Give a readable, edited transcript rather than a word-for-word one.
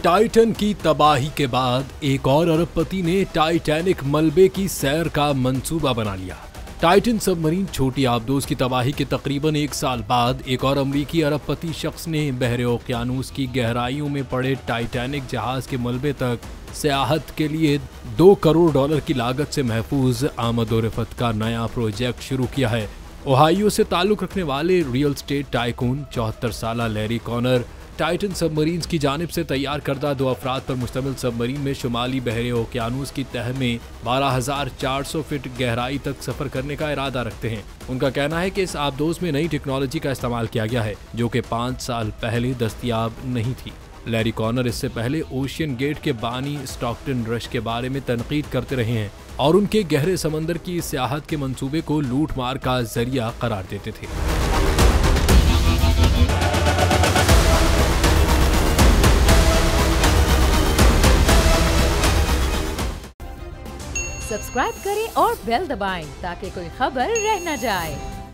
Titan की तबाही के बाद एक और अरबपति ने टाइटैनिक मलबे की सैर का मंसूबा बना लिया। टाइटन सबमरीन छोटी आबदोज की तबाही के तकरीबन 1 साल बाद एक और अमरीकी अरबपति शख्स ने बहरे ओकियानूस की गहराइयों में पड़े टाइटैनिक जहाज के मलबे तक सियाहत के लिए $2 करोड़ की लागत से महफूज आमद और रफत का नया प्रोजेक्ट शुरू किया है। ओहायो से ताल्लुक रखने वाले रियल स्टेट टाइकून 74 साला लैरी कॉनर टाइटन सबमरीन्स की जानिब से तैयार करदा 2 अफराद पर मुश्तमिल सबमरीन में शुमाली बहरे ओकियानूस की तह में 12,400 फीट गहराई तक सफर करने का इरादा रखते हैं। उनका कहना है कि इस आबदोज में नई टेक्नोलॉजी का इस्तेमाल किया गया है जो कि 5 साल पहले दस्तयाब नहीं थी। लैरी कॉनर इससे पहले ओशियन गेट के बानी स्टॉकटन रश के बारे में तनकीद करते रहे हैं और उनके गहरे समंदर की सियाहत के मंसूबे को लूट मार का जरिया करार देते थे। सब्सक्राइब करें और बेल दबाएं ताकि कोई खबर रह न जाए।